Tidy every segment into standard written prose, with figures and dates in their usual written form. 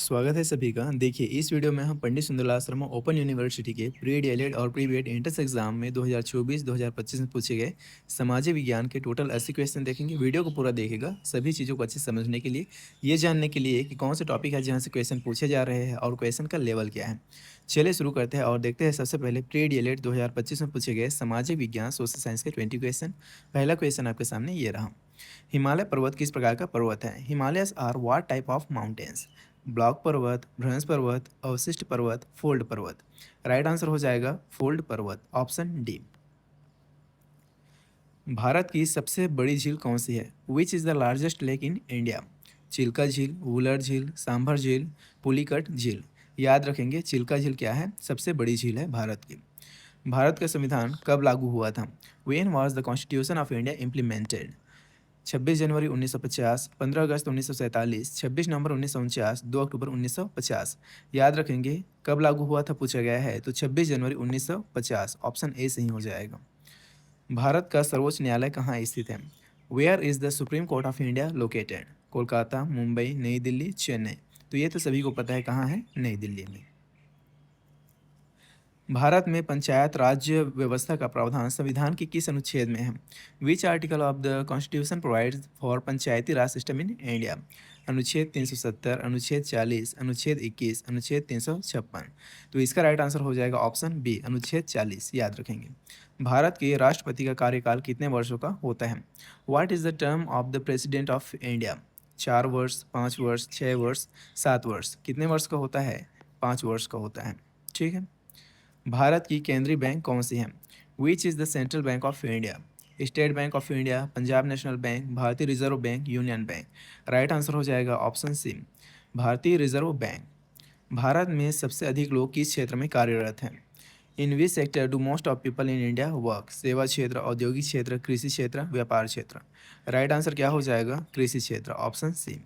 स्वागत है सभी का। देखिए, इस वीडियो में हम पंडित सुंदरलाल शर्मा ओपन यूनिवर्सिटी के प्री डीएलएड और प्री बीएड एंट्रेंस एग्जाम में 2024-2025 में पूछे गए सामाजिक विज्ञान के टोटल 80 क्वेश्चन देखेंगे। वीडियो को पूरा देखिएगा सभी चीज़ों को अच्छे से समझने के लिए, ये जानने के लिए कि कौन से टॉपिक है जहाँ से क्वेश्चन पूछे जा रहे हैं और क्वेश्चन का लेवल क्या है। चलिए शुरू करते हैं और देखते हैं। सबसे पहले प्री डीएलएड 2025 में पूछे गए सामाजिक विज्ञान सोशल साइंस के 20 क्वेश्चन। पहला क्वेश्चन आपके सामने ये रहा। हिमालय पर्वत किस प्रकार का पर्वत है? Himalayas are what type of mountains? Block पर्वत, भ्रंश पर्वत, अवशिष्ट पर्वत, फोल्ड पर्वत। राइट आंसर हो जाएगा फोल्ड पर्वत, ऑप्शन डी। भारत की सबसे बड़ी झील कौन सी है? Which is the largest lake in India? Chilka झील, वुलर झील, सांभर झील, पुलिकट झील। याद रखेंगे, चिल्का झील क्या है? सबसे बड़ी झील है भारत की। भारत का संविधान कब लागू हुआ था? When was the constitution of India implemented? 26 जनवरी 1950, 15 अगस्त 1947, 26 नवंबर 1949, 2 अक्टूबर 1950। याद रखेंगे, कब लागू हुआ था पूछा गया है, तो 26 जनवरी 1950, ऑप्शन ए सही हो जाएगा। भारत का सर्वोच्च न्यायालय कहाँ स्थित है? Where is the Supreme Court of India located? Kolkata, Mumbai, New Delhi, Chennai. तो ये तो सभी को पता है कहाँ है, नई दिल्ली में। भारत में पंचायत राज्य व्यवस्था का प्रावधान संविधान के किस अनुच्छेद में है? Which article of the constitution provides for Panchayati Raj system in India? अनुच्छेद 370, अनुच्छेद 40, अनुच्छेद 21, अनुच्छेद 356। तो इसका राइट आंसर हो जाएगा ऑप्शन बी, अनुच्छेद 40। याद रखेंगे। भारत के राष्ट्रपति का कार्यकाल कितने वर्षों का होता है? What is the term of the president of India? 4 वर्ष, 5 वर्ष, 6 वर्ष, 7 वर्ष। कितने वर्ष का होता है? 5 वर्ष का होता है। ठीक है। भारत की केंद्रीय बैंक कौन सी है? Which is the central bank of India? State Bank of India, Punjab National Bank, Bharatiya Reserve Bank, Union Bank. Right answer हो जाएगा ऑप्शन सी, भारतीय रिजर्व बैंक। भारत में सबसे अधिक लोग किस क्षेत्र में कार्यरत हैं? In which sector do most of people in India work? सेवा क्षेत्र, औद्योगिक क्षेत्र, कृषि क्षेत्र, व्यापार क्षेत्र। राइट आंसर क्या हो जाएगा? कृषि क्षेत्र, ऑप्शन सी।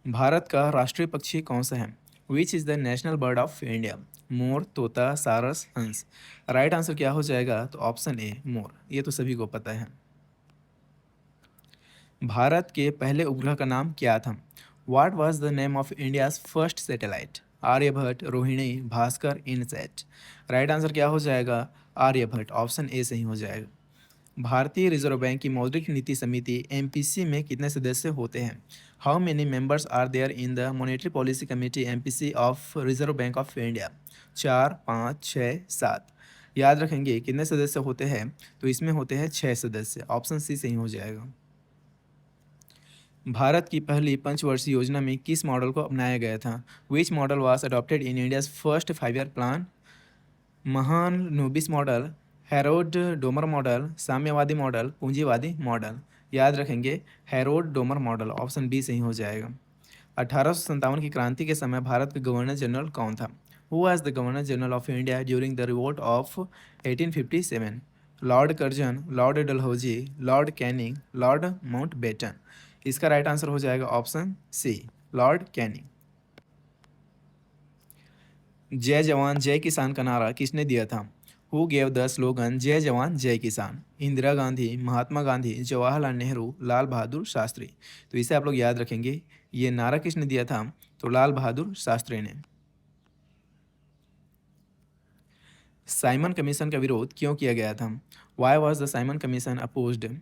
भारत का राष्ट्रीय पक्षी कौन सा है? Which is the national bird of India? मोर, तोता, सारस, हंस। राइट आंसर क्या हो जाएगा? तो ऑप्शन ए, मोर। ये तो सभी को पता है। भारत के पहले उपग्रह का नाम क्या था? What was the name of India's first satellite? Aryabhata, Rohini, Bhaskara, INSAT. Right answer क्या हो जाएगा? आर्यभट्ट, ऑप्शन ए सही हो जाएगा। भारतीय रिजर्व बैंक की मौद्रिक नीति समिति एमपीसी में कितने सदस्य होते हैं? How many members are there in the monetary policy committee MPC of Reserve Bank of India? 4, 5, 6, 7। याद रखेंगे कितने सदस्य होते हैं, तो इसमें होते हैं 6 सदस्य, ऑप्शन सी सही हो जाएगा। भारत की पहली पंचवर्षीय योजना में किस मॉडल को अपनाया गया था? Which model was adopted in India's first 5 year plan? Mahalanobis model, Harrod Domar model, साम्यवादी मॉडल, पूंजीवादी मॉडल। याद रखेंगे, Harrod Domar model, option B सही हो जाएगा। 1857 की क्रांति के समय भारत का गवर्नर जनरल कौन था? Who was the governor general of India during the revolt of 1857? Lord Curzon, Lord Dalhousie, Lord Canning, Lord Mountbatten. इसका राइट आंसर हो जाएगा ऑप्शन सी, लॉर्ड कैनिंग। जय जवान जय किसान का नारा किसने दिया था? हु गेव द स्लोगन जय जवान जय किसान? इंदिरा गांधी, महात्मा गांधी, जवाहरलाल नेहरू, लाल बहादुर शास्त्री। तो इसे आप लोग याद रखेंगे, ये नारा किसने दिया था? तो लाल बहादुर शास्त्री ने। साइमन कमीशन का विरोध क्यों किया गया था? Why was the Simon commission opposed?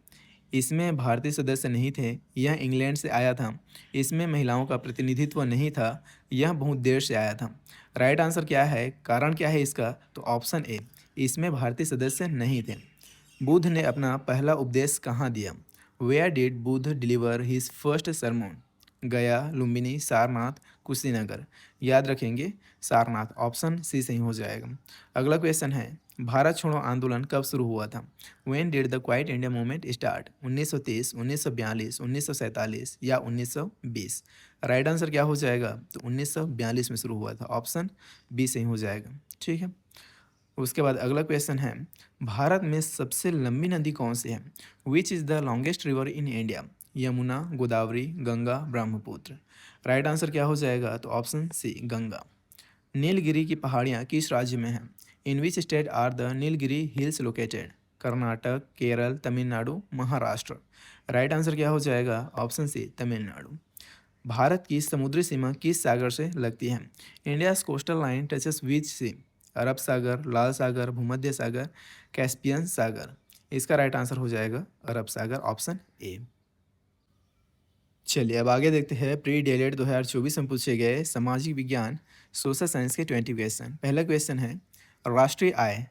इसमें भारतीय सदस्य नहीं थे, यह इंग्लैंड से आया था। इसमें महिलाओं का प्रतिनिधित्व नहीं था, यह बहुत देर से आया था। राइट आंसर क्या है, कारण क्या है इसका? तो ऑप्शन ए, इसमें भारतीय सदस्य नहीं थे। बुद्ध ने अपना पहला उपदेश कहाँ दिया? Where did Buddha deliver his first sermon? Gaya, Lumbini, Sarnath, Kushinagar. याद रखेंगे, सारनाथ, ऑप्शन सी सही हो जाएगा। अगला क्वेश्चन है, भारत छोड़ो आंदोलन कब शुरू हुआ था? When did the quite India movement start? 1930, 1942, 1947 या 1920? राइट आंसर क्या हो जाएगा? तो 1942 में शुरू हुआ था, ऑप्शन बी सही हो जाएगा। ठीक है। उसके बाद अगला क्वेश्चन है, भारत में सबसे लंबी नदी कौन सी है? Which is the longest river in India? Yamuna, Godavari, Ganga, Brahmaputra. Right answer क्या हो जाएगा? तो ऑप्शन सी, गंगा। नीलगिरी की पहाड़ियाँ किस राज्य में हैं? In which state are the Nilgiri hills located? Karnataka, Kerala, Tamil Nadu, Maharashtra. Right answer क्या हो जाएगा? Option C, Tamil Nadu. भारत की समुद्री सीमा किस सागर से लगती है? इंडियाज कोस्टल लाइन टचेस विच सी? अरब सागर, लाल सागर, भूमध्य सागर, कैस्पियन सागर। इसका राइट आंसर हो जाएगा अरब सागर, ऑप्शन ए। चलिए अब आगे देखते हैं प्री डीएलएड 2024 में पूछे गए सामाजिक विज्ञान सोशल साइंस के 20 क्वेश्चन। पहला क्वेश्चन है राष्ट्रीय आय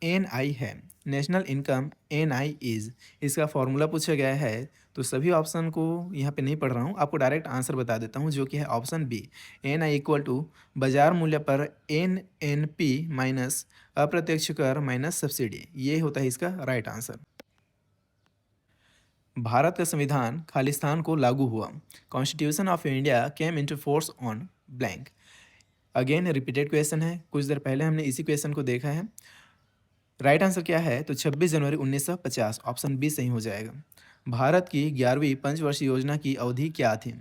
एनआई है, नेशनल इनकम एनआई इज। इसका फॉर्मूला पूछा गया है। तो सभी ऑप्शन को यहाँ पे नहीं पढ़ रहा हूँ, आपको डायरेक्ट आंसर बता देता हूँ जो कि है option B. N I equal to बाजार मूल्य पर एन पी माइनस अप्रत्यक्ष कर माइनस सब्सिडी। ये होता है इसका राइट आंसर। भारत का संविधान खालिस्तान को लागू हुआ। Constitution of India came into force on blank. Again repeated question है, कुछ देर पहले हमने इसी क्वेश्चन को देखा है। राइट आंसर क्या है? तो 26 जनवरी 1950, ऑप्शन बी सही हो जाएगा। भारत की 11वीं पंचवर्षीय योजना की अवधि क्या थी?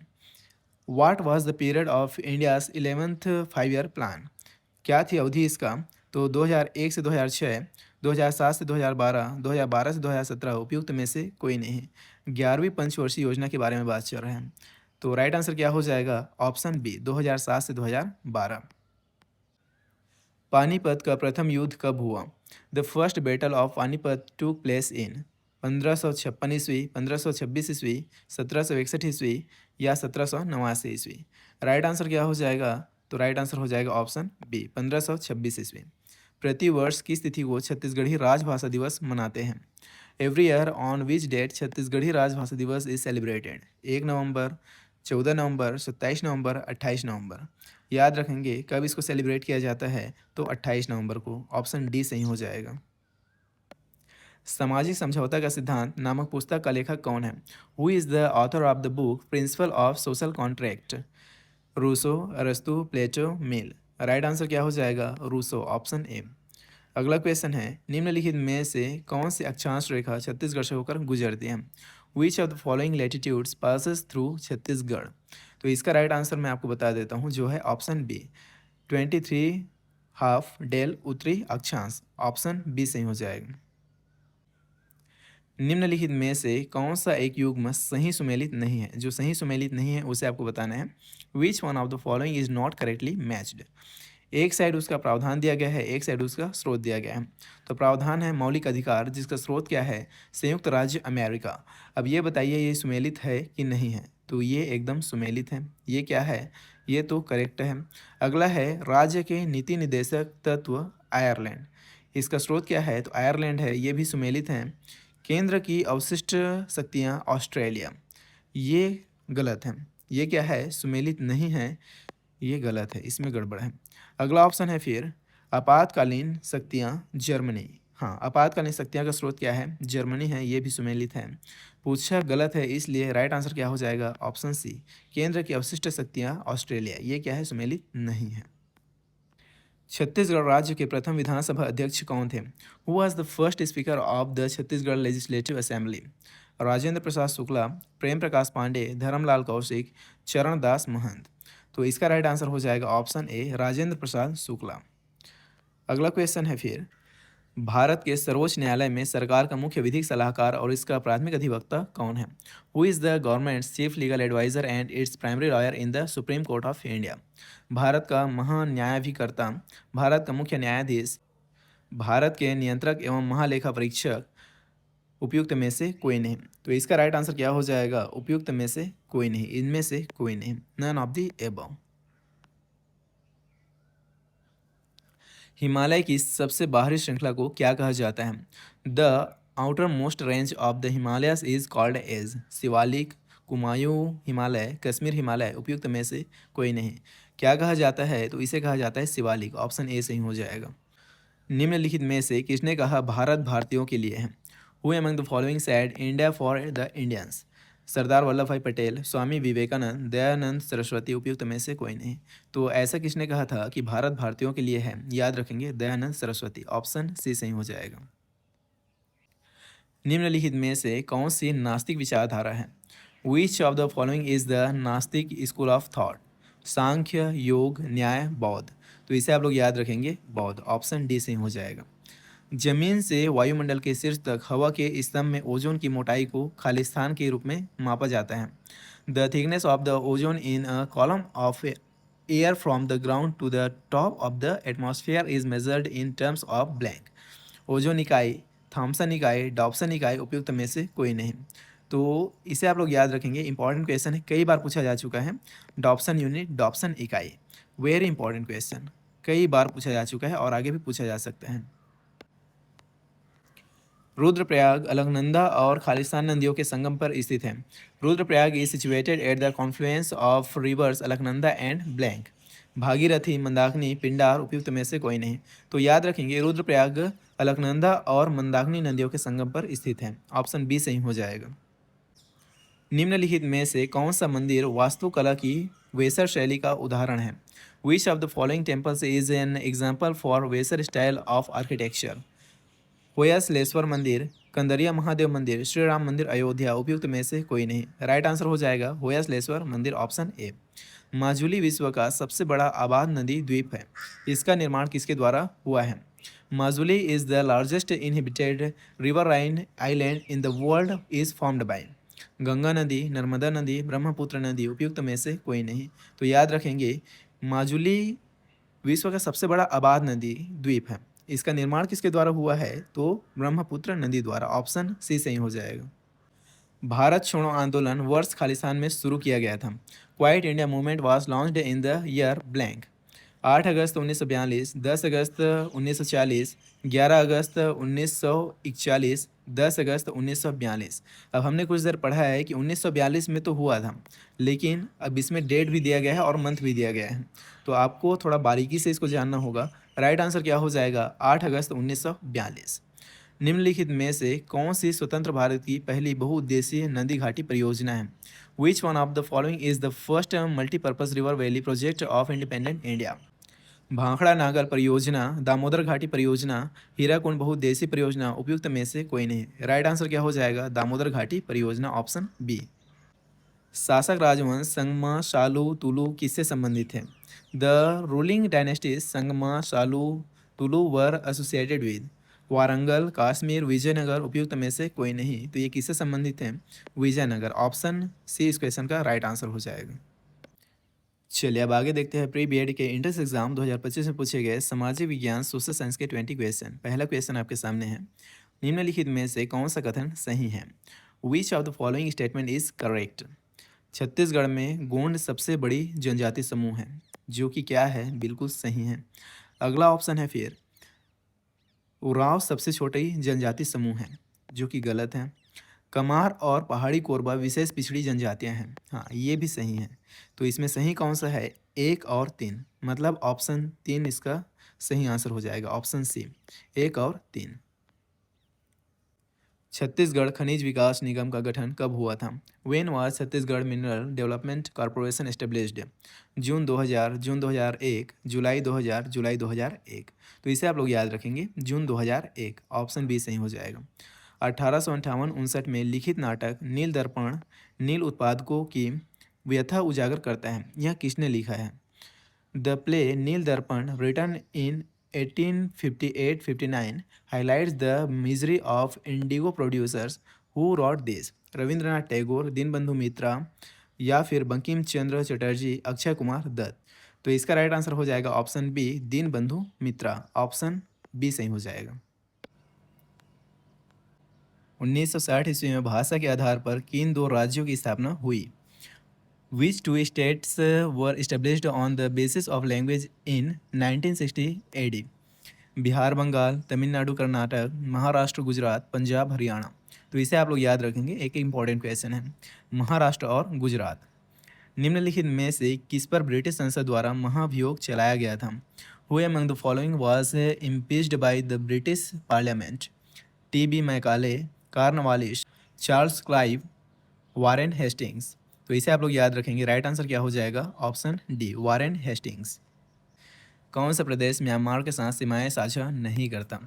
What was the period of India's 11th 5 year plan? क्या थी अवधि इसका? तो 2001 से 2006, 2007 से 2012, 2012 से 2017, उपयुक्त में से कोई नहीं। 11वीं पंचवर्षीय योजना के बारे में बात चल रहे हैं। तो राइट आंसर क्या हो जाएगा? ऑप्शन बी 2007 से 2012। पानीपत का प्रथम युद्ध कब हुआ? The first battle of Panipat टूक प्लेस इन 1556 ईस्वी, 1526 ईस्वी, 1761 ईस्वी या 1789 ईस्वी। राइट आंसर क्या हो जाएगा? तो राइट आंसर हो जाएगा ऑप्शन बी 1526 ईस्वी। प्रतिवर्ष किस तिथि को छत्तीसगढ़ी राजभाषा दिवस मनाते हैं? Every year on which date Chhattisgarhi Rajbhasha Diwas is celebrated? 1 नवंबर, 14 नवंबर, 27 नवंबर, 28 नवंबर। याद रखेंगे कब इसको सेलिब्रेट किया जाता है? तो 28 नवंबर को, ऑप्शन डी सही हो जाएगा। सामाजिक समझौता का सिद्धांत नामक पुस्तक का लेखक कौन है? Who is the author of the book principle of social contract? Rousseau, अरस्तु, प्लेटो, मिल। राइट आंसर क्या हो जाएगा? Rousseau, option A. अगला क्वेश्चन है निम्नलिखित में से कौन सी अक्षांश रेखा छत्तीसगढ़ से होकर गुजरती है? Which of the following latitudes passes through Chhattisgarh? तो इसका राइट आंसर मैं आपको बता देता हूँ जो है ऑप्शन बी 23 हाफ डेल उत्तरी अक्षांश, ऑप्शन बी सही हो जाएगा। निम्नलिखित में से कौन सा एक युग्म सही सुमेलित नहीं है? जो सही सुमेलित नहीं है उसे आपको बताना है। Which one of the following is not correctly matched? एक साइड उसका प्रावधान दिया गया है, एक साइड उसका स्रोत दिया गया है। तो प्रावधान है मौलिक अधिकार, जिसका स्रोत क्या है? संयुक्त राज्य अमेरिका। अब ये बताइए ये सुमेलित है कि नहीं है? तो ये एकदम सुमेलित है। ये क्या है? ये तो करेक्ट है। अगला है राज्य के नीति निदेशक तत्व आयरलैंड। इसका स्रोत क्या है? तो आयरलैंड है, ये भी सुमेलित है। केंद्र की अवशिष्ट शक्तियाँ ऑस्ट्रेलिया, ये गलत है। ये क्या है? सुमेलित नहीं है, ये गलत है, इसमें गड़बड़ है। अगला ऑप्शन है फिर आपातकालीन शक्तियाँ जर्मनी। हाँ, आपातकालीन शक्तियाँ का स्रोत क्या है? जर्मनी है, ये भी सुमेलित है। पूछा गलत है, इसलिए राइट आंसर क्या हो जाएगा? ऑप्शन सी केंद्र की अवशिष्ट शक्तियाँ ऑस्ट्रेलिया। ये क्या है? सुमेलित नहीं है। छत्तीसगढ़ राज्य के प्रथम विधानसभा अध्यक्ष कौन थे? Who was the first speaker of the Chhattisgarh legislative assembly? Rajendra Prasad Shukla, Prem Prakash Pandey, Dharamlal Kaushik, Charan Das Mahant. तो इसका राइट आंसर हो जाएगा ऑप्शन ए राजेंद्र प्रसाद शुक्ला। अगला क्वेश्चन है फिर भारत के सर्वोच्च न्यायालय में सरकार का मुख्य विधिक सलाहकार और इसका प्राथमिक अधिवक्ता कौन है? Who is the government's chief legal adviser and its primary lawyer in the Supreme Court of India? Bharat का महान्यायाधिकर्ता, भारत का मुख्य न्यायाधीश, भारत के नियंत्रक एवं महालेखा परीक्षक, उपयुक्त में से कोई नहीं। तो इसका राइट आंसर क्या हो जाएगा? उपयुक्त में से कोई नहीं, इनमें से कोई नहीं, none of the above. Himalaya की सबसे बाहरी श्रृंखला को क्या कहा जाता है? The outermost range of the Himalayas is called as Shivalik, Kumaon Himalaya, Kashmir Himalaya, उपयुक्त में से कोई नहीं। क्या कहा जाता है? तो इसे कहा जाता है शिवालिक, ऑप्शन ए सही हो जाएगा। निम्नलिखित में से किसने कहा भारत भारतीयों के लिए है? Who among the following said India for the Indians? Sardar Vallabh Bhai Patel, Swami Vivekananda, Dayanand Saraswati, उपयुक्त में से कोई नहीं। तो ऐसा किसने कहा था कि भारत भारतीयों के लिए है? याद रखेंगे दयानंद सरस्वती, ऑप्शन सी सही हो जाएगा। निम्नलिखित में से कौन सी नास्तिक विचारधारा है? Which of the following is the नास्तिक स्कूल ऑफ थॉट? सांख्य, योग, न्याय, बौद्ध। तो इसे आप लोग याद रखेंगे बौद्ध, ऑप्शन डी सही हो जाएगा। जमीन से वायुमंडल के शीर्ष तक हवा के स्तंभ में ओजोन की मोटाई को खालिस्तान के रूप में मापा जाता है। The thickness of the ozone in a column of air from the ground to the top of the atmosphere is measured in terms of blank. Ozone इकाई, थॉम्सन इकाई, डॉप्सन इकाई उपयुक्त में से कोई नहीं। तो इसे आप लोग याद रखेंगे, इंपॉर्टेंट क्वेश्चन है, कई बार पूछा जा चुका है। डॉप्सन यूनिट, डॉप्सन इकाई, वेरी इंपॉर्टेंट क्वेश्चन, कई बार पूछा जा चुका है और आगे भी पूछा जा सकता है। रुद्रप्रयाग अलकनंदा और खालिस्तान नदियों के संगम पर स्थित है। Rudraprayag is situated at the Confluence of reverse Alaknanda and blank. Bhagirathi, Mandakini, Pindar उपयुक्त में से कोई नहीं। तो याद रखेंगे रुद्रप्रयाग अलकनंदा और मंदाकिनी नदियों के संगम पर स्थित है। ऑप्शन बी सही हो जाएगा। निम्नलिखित में से कौन सा मंदिर वास्तुकला की वेसर शैली का उदाहरण है? Which of the following temples is an example for Vesara style of architecture? Hoysaleswara मंदिर, कंदरिया महादेव मंदिर, श्री राम मंदिर अयोध्या उपयुक्त में से कोई नहीं। राइट आंसर हो जाएगा होयसलेश्वर मंदिर, ऑप्शन ए। माजुली विश्व का सबसे बड़ा आबाद नदी द्वीप है। इसका निर्माण किसके द्वारा हुआ है? Majuli is the largest inhibited riverine island in the world is formed by. Ganga नदी, नर्मदा नदी, ब्रह्मपुत्र नदी उपयुक्त में से कोई नहीं। तो याद रखेंगे माजुली विश्व का सबसे बड़ा आबाद नदी द्वीप है। इसका निर्माण किसके द्वारा हुआ है? तो ब्रह्मपुत्र नदी द्वारा, ऑप्शन सी सही हो जाएगा। भारत छोड़ो आंदोलन वर्ष खालिस्तान में शुरू किया गया था। Quite India movement was launched in the year blank. 8 अगस्त 1942, 10 अगस्त 1940, 11 अगस्त 1941, 10 अगस्त 1942। अब हमने कुछ देर पढ़ा है कि 1942 में तो हुआ था, लेकिन अब इसमें डेट भी दिया गया है और मंथ भी दिया गया है, तो आपको थोड़ा बारीकी से इसको जानना होगा। राइट आंसर क्या हो जाएगा? 8 अगस्त 1942। निम्नलिखित में से कौन सी स्वतंत्र भारत की पहली बहुउद्देशीय नदी घाटी परियोजना है? Which one of the following is the first multipurpose river valley project of independent India? Bhakra नागर परियोजना, दामोदर घाटी परियोजना, हीराकुंड बहुउद्देशीय परियोजना उपयुक्त में से कोई नहीं। राइट आंसर क्या हो जाएगा? दामोदर घाटी परियोजना, ऑप्शन बी। शासक राजवंश संगमा, शालू, तुलु किससे संबंधित है? The ruling dynasties Sangama, Saluva, Tulu were associated with. Warangal, Kashmir, Vijayanagar उपयुक्त में से कोई नहीं। तो ये किससे संबंधित है? विजयनगर, ऑप्शन सी इस क्वेश्चन का राइट आंसर हो जाएगा। चलिए अब आगे देखते हैं प्री बीएड के एंट्रेंस एग्जाम 2025 में पूछे गए सामाजिक विज्ञान सोशल साइंस के 20 क्वेश्चन। पहला क्वेश्चन आपके सामने है, निम्नलिखित में से कौन सा कथन सही है? Which of the following statement is correct? Chhattisgarh में गोंड सबसे बड़ी जनजाति समूह है, जो कि क्या है? बिल्कुल सही है। अगला ऑप्शन है फिर उरांव सबसे छोटी जनजाति समूह है, जो कि गलत है। कमार और पहाड़ी कोरबा विशेष पिछड़ी जनजातियां हैं, हाँ ये भी सही है। तो इसमें सही कौन सा है? 1 और 3, मतलब ऑप्शन 3 इसका सही आंसर हो जाएगा, ऑप्शन सी 1 और 3। छत्तीसगढ़ खनिज विकास निगम का गठन कब हुआ था? When was Chhattisgarh mineral development corporation established? June 2000, June 2001, July 2000, July 2001। तो इसे आप लोग याद रखेंगे, जून 2001, ऑप्शन बी सही हो जाएगा। 1858-59 में लिखित नाटक नील दर्पण नील उत्पादकों की व्यथा उजागर करता है, यह किसने लिखा है? द प्ले नील दर्पण written in 1858-59 highlights the misery of indigo producers who wrote this? Rabindranath Tagore, Dinabandhu Mitra या फिर बंकिम चंद्र चटर्जी, अक्षय कुमार दत्त। तो इसका राइट आंसर हो जाएगा ऑप्शन बी दीनबंधु मित्रा, ऑप्शन बी सही हो जाएगा। 1960 ईस्वी में भाषा के आधार पर किन दो राज्यों की स्थापना हुई? Which two states were established on the basis of language in 1960 AD? Bihar, Bengal, Tamil Nadu, Karnataka, Maharashtra, Gujarat, Punjab, Haryana. तो इसे आप लोग याद रखेंगे, एक इम्पॉर्टेंट क्वेश्चन है, महाराष्ट्र और गुजरात। निम्नलिखित में से किस पर ब्रिटिश संसद द्वारा महाभियोग चलाया गया था? Who among the following was impeached by the British Parliament? T B. Macaulay, Cornwallis, Charles Clive, Warren Hastings. तो इसे आप लोग याद रखेंगे, राइट आंसर क्या हो जाएगा? Option D Warren Hastings. कौन सा प्रदेश म्यांमार के साथ सीमाएं साझा नहीं करता?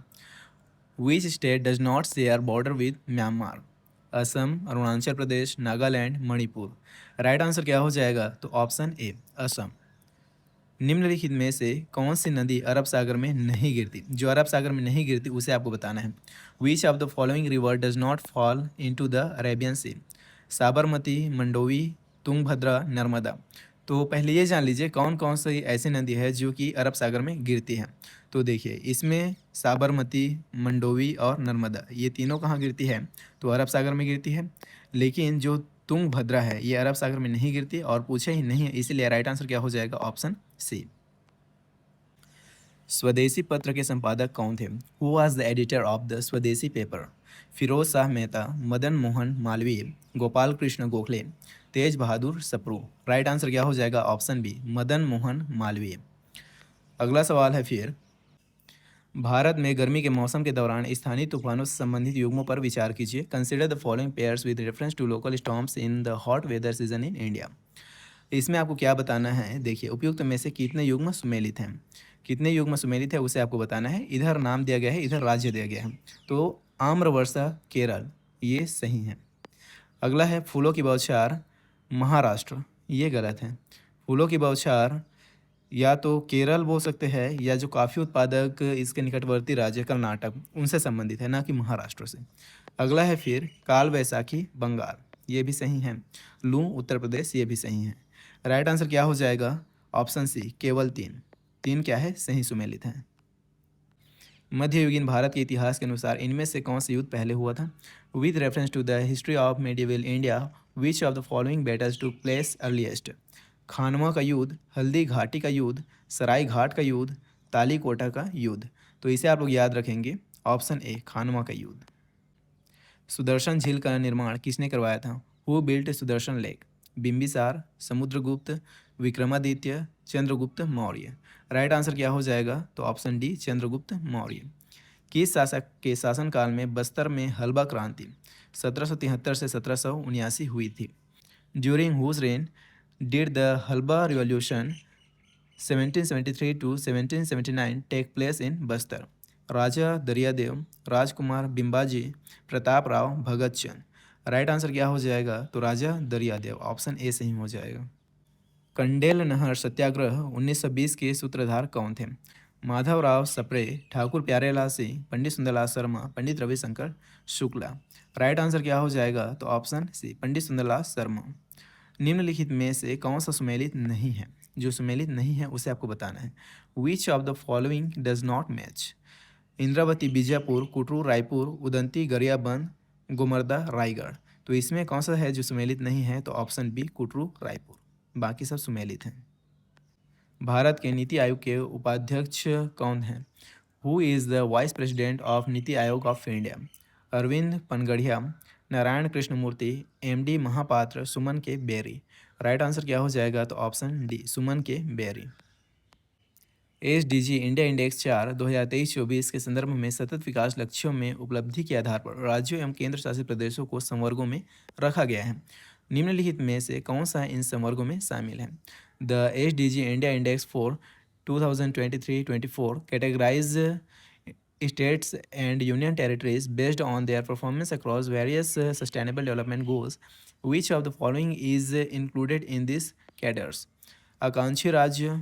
Which state does not share border with Myanmar? Assam, Arunachal Pradesh, Nagaland, Manipur. Right answer क्या हो जाएगा? तो ऑप्शन ए असम। निम्नलिखित में से कौन सी नदी अरब सागर में नहीं गिरती? जो अरब सागर में नहीं गिरती उसे आपको बताना है। Which of the following river does not fall into the Arabian sea? Sabarmati, Mandovi, Tungabhadra, Narmada. तो पहले ये जान लीजिए कौन कौन सी ऐसी नदी है जो कि अरब सागर में गिरती है। तो देखिए इसमें साबरमती, मंडोवी और नर्मदा ये तीनों कहाँ गिरती है, तो अरब सागर में गिरती है। लेकिन जो तुंगभद्रा है ये अरब सागर में नहीं गिरती और पूछे ही नहीं है, इसीलिए राइट आंसर क्या हो जाएगा, ऑप्शन सी। स्वदेशी पत्र के संपादक कौन थे? Who was the editor of the स्वदेशी पेपर? फिरोज शाह मेहता, मदन मोहन मालवीय, गोपाल कृष्ण गोखले, तेज बहादुर सप्रू। राइट आंसर क्या हो जाएगा, ऑप्शन बी, मदन मोहन मालवीय। अगला सवाल है फिर, भारत में गर्मी के मौसम के दौरान स्थानीय तूफानों से संबंधित युग्मों पर विचार कीजिए। Consider the following pairs with reference to local storms in the hot weather season in India. इसमें आपको क्या बताना है, देखिए उपयुक्त में से कितने युग्म सुमेलित हैं। कितने युग्म सुमेलित है उसे आपको बताना है। इधर नाम दिया गया है, इधर राज्य दिया गया है। तो आम्रवर्षा केरल ये सही है। अगला है फूलों की बौछार महाराष्ट्र, ये गलत है। फूलों की बौछार या तो केरल बोल सकते हैं या जो काफ़ी उत्पादक इसके निकटवर्ती राज्य कर्नाटक उनसे संबंधित है, ना कि महाराष्ट्र से। अगला है फिर काल वैसाखी बंगाल, ये भी सही है। लू उत्तर प्रदेश, ये भी सही है। राइट आंसर क्या हो जाएगा, ऑप्शन सी, केवल तीन। तीन क्या है, सही सुमेलित है। मध्ययुगीन भारत के इतिहास के अनुसार इनमें से कौन सा युद्ध पहले हुआ था? With reference to the history of medieval India which of the following battles took place earliest? Khanwa का युद्ध, हल्दी घाटी का युद्ध, सराय घाट का युद्ध, तालीकोटा का युद्ध। तो इसे आप लोग याद रखेंगे, ऑप्शन ए, खानवा का युद्ध। सुदर्शन झील का निर्माण किसने करवाया था? Who built Sudarshan lake? Bimbisara, Samudragupta, Vikramaditya, Chandragupta Maurya. Right answer क्या हो जाएगा, तो ऑप्शन डी, चंद्रगुप्त मौर्य। किस शासक के शासनकाल में बस्तर में हल्बा क्रांति 1773 से 1779 हुई थी? During whose reign did the Halba revolution 1773 to 1779 take place in Bastar? Raja Dariyadev, Rajkumar Bimbaji, Pratap Rao, Bhagat Chand. Right answer क्या हो जाएगा, तो राजा दरियादेव, ऑप्शन ए सही हो जाएगा। कंडेल नहर सत्याग्रह 1920 के सूत्रधार कौन थे? माधवराव सप्रे, ठाकुर प्यारेलाल सिंह, पंडित सुंदरलाल शर्मा, पंडित रविशंकर शुक्ला। राइट आंसर क्या हो जाएगा, तो ऑप्शन सी, पंडित सुंदरलाल शर्मा। निम्नलिखित में से कौन सा सुमेलित नहीं है? जो सुमेलित नहीं है उसे आपको बताना है। Which of the following does not match? Indravati Bijapur, Kutru Raipur, Udanti Gariaband, Gomarda Raigarh. तो इसमें कौन सा है जो सुमेलित नहीं है, तो ऑप्शन बी, कुटरू रायपुर। बाकी सब सुमेलित हैं। भारत के नीति आयोग के उपाध्यक्ष कौन हैं? Who is the vice president of NITI Aayog of India? Arvind Panagariya, Narayan Krishnamurthy, MD Mahapatra, Suman K Bery. Right answer क्या हो जाएगा, तो ऑप्शन डी, सुमन K berry. SDG India index 4 2023-24 के संदर्भ में सतत विकास लक्ष्यों में उपलब्धि के आधार पर राज्यों एवं केंद्र शासित प्रदेशों को संवर्गों में रखा गया है। निम्नलिखित में से कौन सा इन संवर्गों में शामिल है? The SDG India index for 2023-24 categorize states and union territories based on their performance across various sustainable development goals. Which of the following is included in these cadres? आकांक्षी राज्य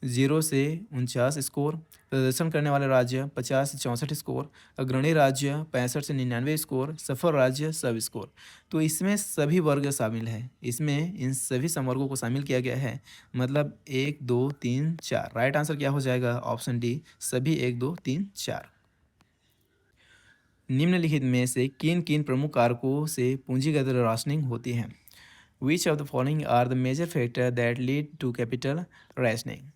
0 से 49 स्कोर, प्रदर्शन करने वाले राज्य 50 से 64 स्कोर, अग्रणी राज्य 65 से 99 स्कोर, सफल राज्य सब स्कोर। तो इसमें सभी वर्ग शामिल है। इसमें इन सभी संवर्गों को शामिल किया गया है, मतलब 1 2 3 4। राइट आंसर क्या हो जाएगा, ऑप्शन डी, सभी 1 2 3 4। निम्नलिखित में से किन किन प्रमुख कारकों से पूंजीगत राशनिंग होती है? Which of the following are the major factor that lead to capital rationing?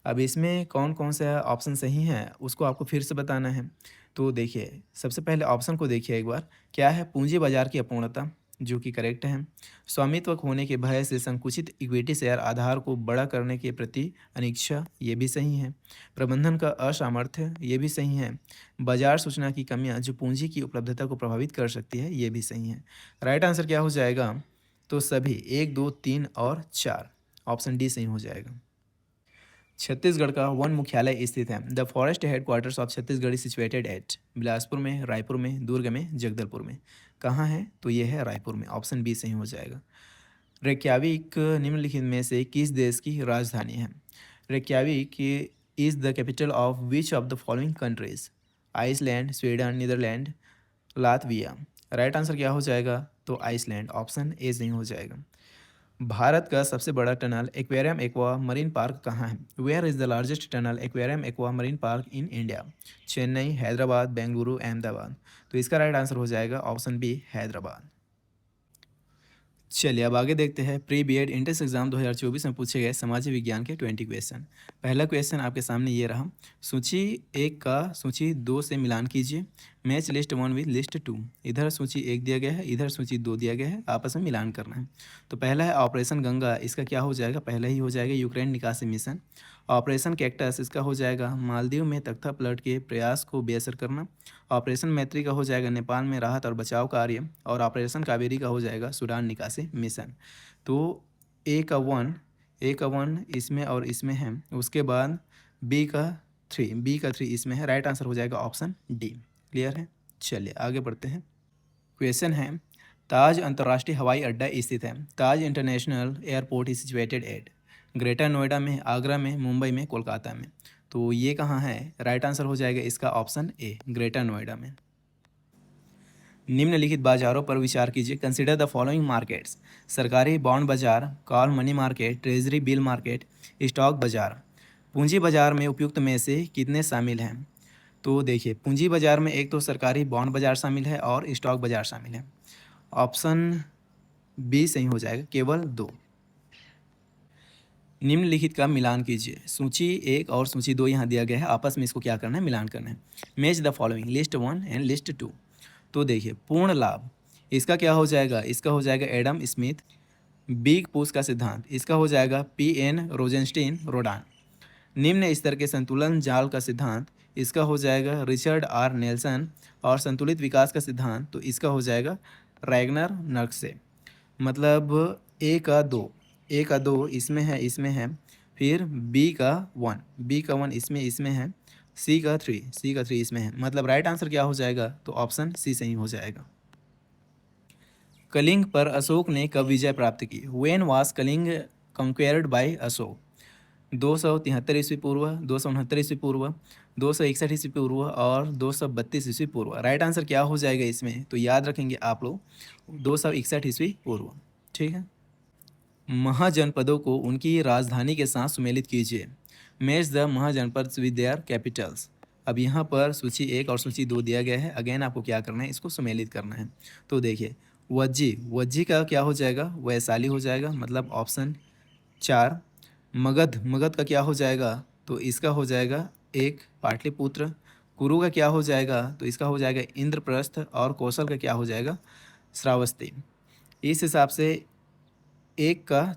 अब इसमें कौन कौन सा ऑप्शन सही है उसको आपको फिर से बताना है। तो देखिए सबसे पहले ऑप्शन को देखिए एक बार, क्या है, पूंजी बाजार की अपूर्णता, जो कि करेक्ट है। स्वामित्व खोने के भय से संकुचित इक्विटी शेयर आधार को बड़ा करने के प्रति अनिच्छा, ये भी सही है। प्रबंधन का असामर्थ्य, ये भी सही है। बाजार सूचना की कमियां जो पूंजी की उपलब्धता को प्रभावित कर सकती है, ये भी सही है। राइट आंसर क्या हो जाएगा, तो सभी 1 2 3 और 4, ऑप्शन डी सही हो जाएगा। छत्तीसगढ़ का वन मुख्यालय स्थित है। The forest headquarters of Chhattisgarh is situated eight? Bilaspur में, रायपुर में, दुर्ग में, जगदलपुर में। कहाँ है, तो ये है रायपुर में, ऑप्शन बी सही हो जाएगा। रेक्याविक निम्नलिखित में से किस देश की राजधानी है? Reykjavik is the capital of which of the following countries? Iceland, Sweden, Netherland, Latvia. Right answer क्या हो जाएगा, तो आइसलैंड, ऑप्शन ए सही हो जाएगा। भारत का सबसे बड़ा tunnel aquarium aqua marine park कहाँ है? Where is the largest tunnel aquarium aqua marine park in India? Chennai, Hyderabad, Bengaluru, Ahmedabad. तो इसका राइट आंसर हो जाएगा ऑप्शन बी, हैदराबाद। चलिए अब आगे देखते हैं प्री बीएड इंट्रेंस एग्जाम 2024 में पूछे गए समाज विज्ञान के 20 क्वेश्चन। पहला क्वेश्चन आपके सामने ये रहा। सूची 1 का सूची 2 से मिलान कीजिए। Match list 1 with list 2। इधर सूची 1 दिया गया है, इधर सूची 2 दिया गया है, आपस में मिलान करना है। तो पहला है ऑपरेशन गंगा, इसका क्या हो जाएगा? पहला ही हो जाएगा यूक्रेन निकासी मिशन। ऑपरेशन कैक्टस, इसका हो जाएगा मालदीव में तख्ता पलट के प्रयास को बेअसर करना। ऑपरेशन मैत्री का हो जाएगा नेपाल में राहत और बचाव कार्य। और ऑपरेशन कावेरी का हो जाएगा सूडान निकासी मिशन। तो ए का वन इसमें और इसमें है, उसके बाद बी का थ्री इसमें है। राइट आंसर हो जाएगा ऑप्शन डी। क्लियर है? चलिए आगे बढ़ते हैं। क्वेश्चन है, ताज अंतर्राष्ट्रीय हवाई अड्डा स्थित है। Taj international airport is situated at greater Noida में, आगरा में, मुंबई में, कोलकाता में। तो ये कहाँ है? राइट आंसर हो जाएगा इसका ऑप्शन ए, ग्रेटर नोएडा में। निम्नलिखित बाजारों पर विचार कीजिए। कंसिडर द फॉलोइंग मार्केट्स: सरकारी बॉन्ड बाजार, call money market, treasury bill market, stock बाजार। पूंजी बाजार में उपयुक्त में से कितने शामिल हैं? तो देखिए, पूंजी बाजार में एक तो सरकारी बॉन्ड बाजार शामिल है और स्टॉक बाजार शामिल है। ऑप्शन बी सही हो जाएगा, केवल 2। निम्नलिखित का मिलान कीजिए। सूची 1 और सूची 2 यहाँ दिया गया है, आपस में इसको क्या करना है? मिलान करना है। Match the following list 1 and list 2। तो देखिए, पूर्ण लाभ, इसका क्या हो जाएगा? इसका हो जाएगा एडम स्मिथ। बिग पुश का सिद्धांत, इसका हो जाएगा पी.एन. रोजेनस्टीन रोडान। निम्न स्तर के संतुलन जाल का सिद्धांत, इसका हो जाएगा रिचर्ड आर नेल्सन। और संतुलित विकास का सिद्धांत, तो इसका हो जाएगा रैगनर नर्कसे। मतलब ए का दो इसमें है, फिर बी का वन इसमें है, सी का थ्री इसमें है। मतलब राइट आंसर क्या हो जाएगा? तो ऑप्शन सी सही हो जाएगा। कलिंग पर अशोक ने कब विजय प्राप्त की? When was Kalinga conquered by Ashoka? 273 ईस्वी पूर्व, 269 ईस्वी पूर्व, 261 ईस्वी पूर्व और 232 ईस्वी पूर्व। राइट आंसर क्या हो जाएगा इसमें? तो याद रखेंगे आप लोग, 261 ईस्वी पूर्व। ठीक है। महाजनपदों को उनकी राजधानी के साथ सुमेलित कीजिए। Match the mahajanapada with their capitals. अब यहाँ पर सूची 1 और सूची 2 दिया गया है। अगेन आपको क्या करना है? इसको सुमेलित करना है। तो देखिए, वज्जी का क्या हो जाएगा? वैशाली हो जाएगा, मतलब ऑप्शन 4। मगध का क्या हो जाएगा? तो इसका हो जाएगा 1 पाटलिपुत्र। कुरु का क्या हो जाएगा? तो इसका हो जाएगा इंद्रप्रस्थ। और कौशल का क्या हो जाएगा? श्रावस्ती। इस हिसाब से 1 का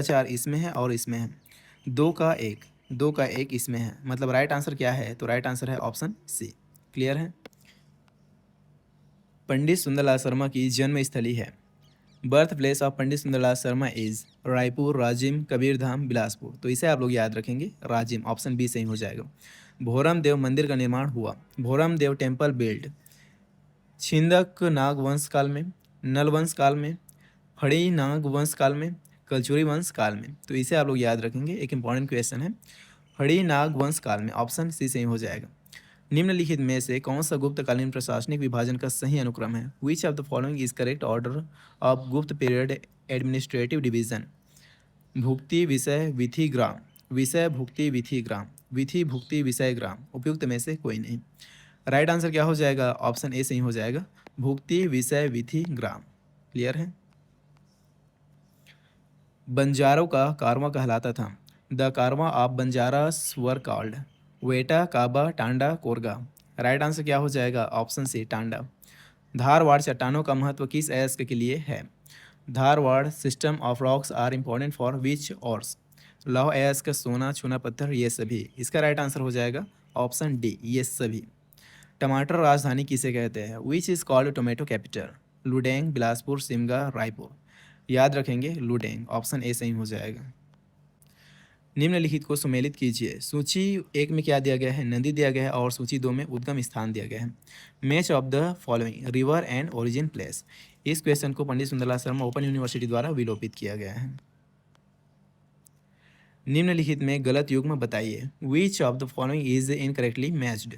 4 इसमें है और इसमें है। 2 का 1 इसमें है। मतलब राइट आंसर क्या है? तो राइट आंसर है ऑप्शन सी। क्लियर है? पंडित सुंदरलाल शर्मा की जन्म स्थली है। Birth place of Pandit Sundarlal Sharma is Raipur, Rajim, Kabirdham, Bilaspur. तो इसे आप लोग याद रखेंगे, राजिम। ऑप्शन बी सही हो जाएगा। भोरम देव मंदिर का निर्माण हुआ। भोरम देव टेम्पल बिल्ड छिंदक नाग वंश काल में, नल वंश काल में, फड़ी नाग वंश काल में, कलचुरी वंश काल में। तो इसे आप लोग याद रखेंगे, एक इंपॉर्टेंट क्वेश्चन है। फड़ी नाग वंश काल में, ऑप्शन सी सही हो जाएगा। निम्नलिखित में से कौन सा गुप्तकालीन प्रशासनिक विभाजन का सही अनुक्रम है? Which of the following is correct order of गुप्त पीरियड एडमिनिस्ट्रेटिव डिवीजन? भुक्ति विषय विधि ग्राम, विषय भुक्ति विधि ग्राम, विधि भुक्ति विषय ग्राम। उपयुक्त में से कोई नहीं। राइट आंसर क्या हो जाएगा? ऑप्शन ए सही हो जाएगा, भुक्ति विषय विधि ग्राम। क्लियर है? बंजारों का कारवां कहलाता था। The caravan of Banjaras were called Veta, Kaba, Tanda, Koraga. Right answer क्या हो जाएगा? Option C, Tanda. धारवाड़ चट्टानों का महत्व किस अयस्क के लिए है? Dharwar system of rocks are important for which ores? लौह अयस्क, सोना, चूना पत्थर, ये सभी। इसका राइट आंसर हो जाएगा ऑप्शन डी, ये सभी। टमाटर राजधानी किसे कहते हैं? Which is called tomato capital? Ludeng, Bilaspur, Simga, Raipur. याद रखेंगे लुडेंग। ऑप्शन ए सही हो जाएगा। निम्नलिखित को सुमेलित कीजिए। सूची 1 में क्या दिया गया है? नदी दिया गया है और सूची 2 में उद्गम स्थान दिया गया है। Match of the following river and origin place. इस क्वेश्चन को पंडित सुंदरलाल शर्मा ओपन यूनिवर्सिटी द्वारा विलोपित किया गया है। निम्नलिखित में गलत युग्म बताइए। विच of the following is incorrectly matched?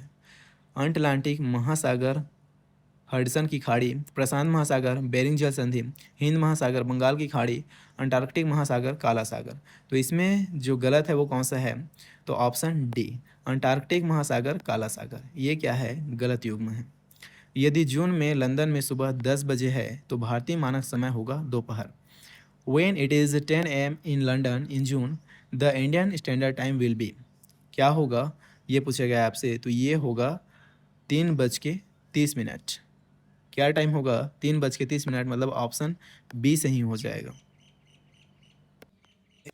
Atlantic महासागर, हडसन की खाड़ी, प्रशांत महासागर, बेरिंग जल संधि, हिंद महासागर, बंगाल की खाड़ी, अंटार्कटिक महासागर, काला सागर। तो इसमें जो गलत है वो कौन सा है? तो ऑप्शन डी, अंटार्कटिक महासागर, काला सागर, ये क्या है? गलत युग्म है। यदि जून में लंदन में सुबह 10 बजे है तो भारतीय मानक समय होगा दोपहर। When it is 10 AM in London in June, the Indian Standard Time will be। क्या होगा? ये पूछा गया है आपसे, तो ये होगा 3:30। क्या टाइम होगा? 3:30, मतलब ऑप्शन बी सही हो जाएगा।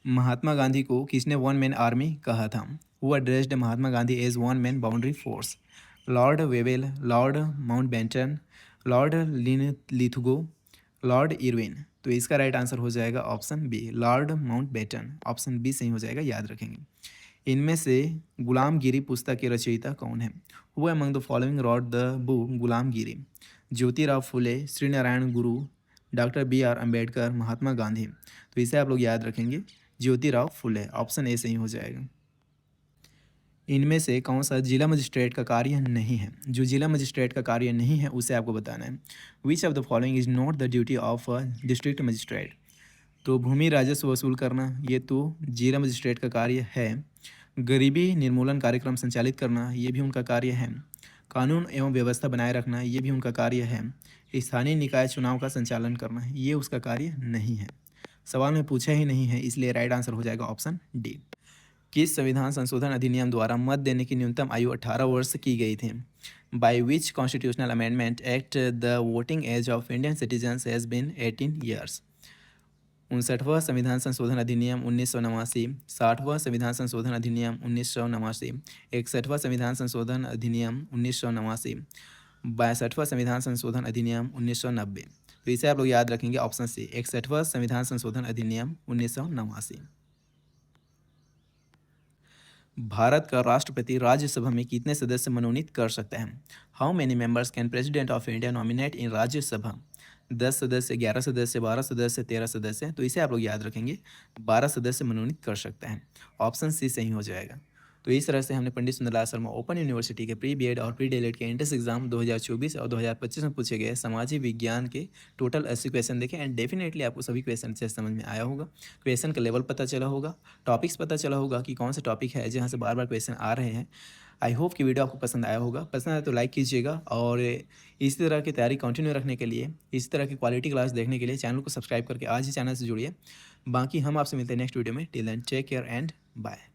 महात्मा गांधी को किसने वन मैन आर्मी कहा था? Who addressed Mahatma Gandhi as one man boundary force? Lord Wavell, Lord Mountbatten, Lord Linlithgow, Lord Irwin. तो इसका राइट आंसर हो जाएगा option B, Lord Mountbatten. Option B सही हो जाएगा, याद रखेंगे। इनमें से गुलामगिरी पुस्तक के रचयिता कौन है? Who among the following wrote the book Gulamgiri? Jyotirao Phule, Shri Narayana Guru, doctor B R Ambedkar, Mahatma Gandhi. तो इसे आप लोग याद रखेंगे, ज्योतिराव फुले। ऑप्शन ए सही हो जाएगा। इनमें से कौन सा जिला मजिस्ट्रेट का कार्य नहीं है? जो जिला मजिस्ट्रेट का कार्य नहीं है उसे आपको बताना है। Which of the following is not the duty of a district magistrate? तो भूमि राजस्व वसूल करना, ये तो जिला मजिस्ट्रेट का कार्य है। गरीबी निर्मूलन कार्यक्रम संचालित करना, ये भी उनका कार्य है। कानून एवं व्यवस्था बनाए रखना, ये भी उनका कार्य है। स्थानीय निकाय चुनाव का संचालन करना, ये उसका कार्य नहीं है। सवाल में पूछा ही नहीं है, इसलिए राइट आंसर हो जाएगा ऑप्शन डी। किस संविधान संशोधन अधिनियम द्वारा मत देने की न्यूनतम आयु 18 वर्ष की गई थी? By which constitutional amendment act the voting age of Indian citizens has been 18 years? 59वां संविधान संशोधन अधिनियम 1989, 60वां संविधान संशोधन अधिनियम 1989, 61वां संविधान संशोधन अधिनियम 1989, 62वां संविधान संशोधन अधिनियम 1990। तो इसे आप लोग याद रखेंगे, ऑप्शन सी, 61वां संविधान संशोधन अधिनियम 1989। भारत का राष्ट्रपति राज्यसभा में कितने सदस्य मनोनीत कर सकते हैं? How many members can president of India nominate in Rajya Sabha? 10 सदस्य, 11 सदस्य, 12 सदस्य, 13 सदस्य। तो इसे आप लोग याद रखेंगे, 12 सदस्य मनोनीत कर सकते हैं। ऑप्शन सी सही हो जाएगा। तो इस तरह से हमने पंडित सुंदरलाल शर्मा ओपन यूनिवर्सिटी के प्री बीएड और प्री डीएलएड के एंट्रेंस एग्जाम 2024 और 2025 में पूछे गए सामाजिक विज्ञान के टोटल 80 क्वेश्चन देखे एंड डेफिनेटली आपको सभी क्वेश्चन अच्छे से समझ में आया होगा। क्वेश्चन का लेवल पता चला होगा, टॉपिक्स पता चला होगा कि कौन सा टॉपिक है जहाँ से बार बार क्वेश्चन आ रहे हैं। आई होप कि वीडियो आपको पसंद आया होगा। पसंद आया तो लाइक कीजिएगा और इसी तरह की तैयारी कंटिन्यू रखने के लिए, इस तरह की क्वालिटी क्लास देखने के लिए चैनल को सब्सक्राइब करके आज ही चैनल से जुड़िए। बाकी हम आपसे मिलते हैं नेक्स्ट वीडियो में। Till then take care and bye.